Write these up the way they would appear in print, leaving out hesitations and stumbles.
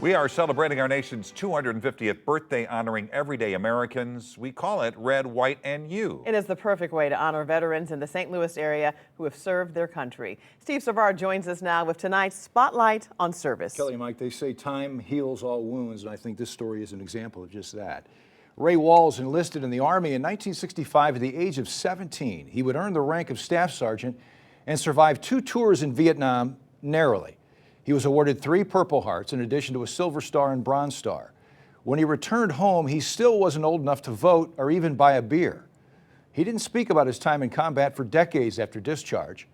We are celebrating our nation's 250th birthday, honoring everyday Americans. We call it Red, White, and You. It is the perfect way to honor veterans in the St. Louis area who have served their country. Steve Savard joins us now with tonight's Spotlight on Service. Kelly and Mike, they say time heals all wounds, and I think this story is an example of just that. Ray Walls enlisted in the Army in 1965 at the age of 17. He would earn the rank of Staff Sergeant and survive 2 tours in Vietnam narrowly. He was awarded 3 Purple Hearts in addition to a Silver Star and Bronze Star. When he returned home, he still wasn't old enough to vote or even buy a beer. He didn't speak about his time in combat for decades after discharge.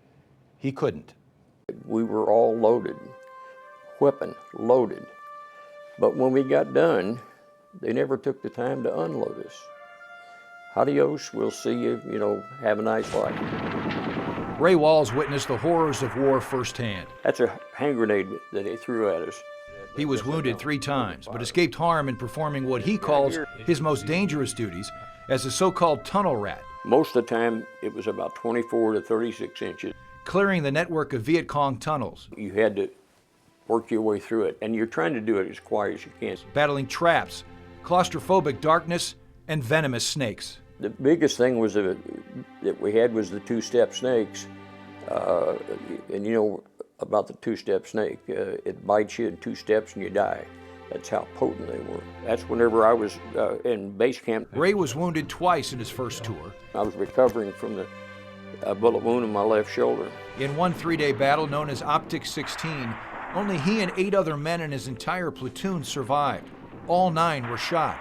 He couldn't. We were all loaded, weapon loaded. But when we got done, they never took the time to unload us. Adios, we'll see you, have a nice life. Ray Walls witnessed the horrors of war firsthand. That's a hand grenade that they threw at us. He was wounded 3 times, but escaped harm in performing what he calls his most dangerous duties as a so-called tunnel rat. Most of the time, it was about 24 to 36 inches. Clearing the network of Viet Cong tunnels. You had to work your way through it, and you're trying to do it as quiet as you can. Battling traps, claustrophobic darkness, and venomous snakes. The biggest thing was that we had was the 2-step snakes. And you know about the 2-step snake. It bites you in 2 steps and you die. That's how potent they were. That's whenever I was in base camp. Ray was wounded twice in his first tour. I was recovering from the bullet wound in my left shoulder. In one 3-day battle known as Optic 16, only he and 8 other men in his entire platoon survived. All 9 were shot.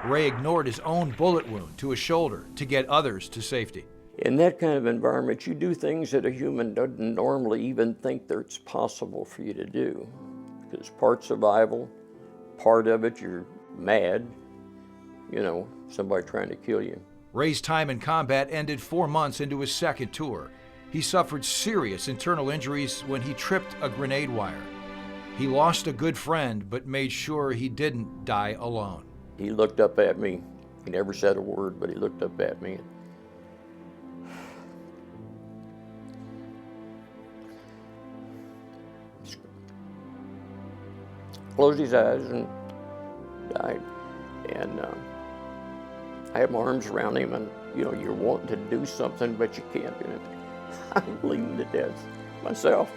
Ray ignored his own bullet wound to his shoulder to get others to safety. In that kind of environment, you do things that a human doesn't normally even think that it's possible for you to do. Because part survival, part of it you're mad, somebody trying to kill you. Ray's time in combat ended 4 months into his second tour. He suffered serious internal injuries when he tripped a grenade wire. He lost a good friend, but made sure he didn't die alone. He looked up at me. He never said a word, but he looked up at me. Closed his eyes and died. And I had my arms around him, and you're wanting to do something, but you can't do it. I'm bleeding to death myself,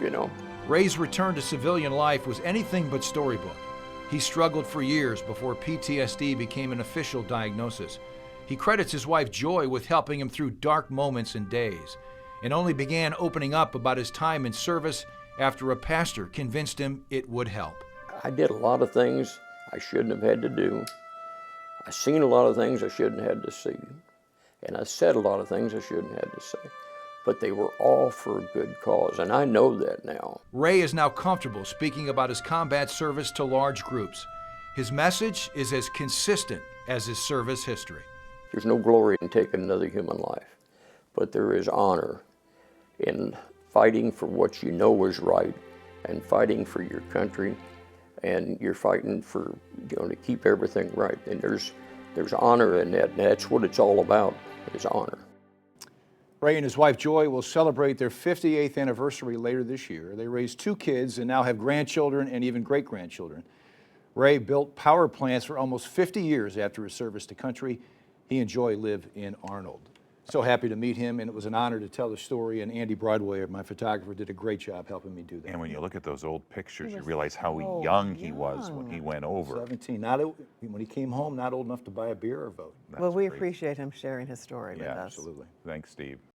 Ray's return to civilian life was anything but storybook. He struggled for years before PTSD became an official diagnosis. He credits his wife Joy with helping him through dark moments and days, and only began opening up about his time in service after a pastor convinced him it would help. I did a lot of things I shouldn't have had to do. I seen a lot of things I shouldn't have had to see. And I said a lot of things I shouldn't have had to say. But they were all for a good cause, and I know that now. Ray is now comfortable speaking about his combat service to large groups. His message is as consistent as his service history. There's no glory in taking another human life, but there is honor in fighting for what you know is right and fighting for your country, and you're fighting for, to keep everything right. And there's honor in that, and that's what it's all about, is honor. Ray and his wife Joy will celebrate their 58th anniversary later this year. They raised 2 kids and now have grandchildren and even great-grandchildren. Ray built power plants for almost 50 years after his service to country. He and Joy live in Arnold. So happy to meet him, and it was an honor to tell the story, and Andy Broadway, my photographer, did a great job helping me do that. And when you look at those old pictures, you realize how young he was when he went over. 17, when he came home, not old enough to buy a beer or vote. Well, we appreciate him sharing his story with us. Absolutely. Thanks, Steve.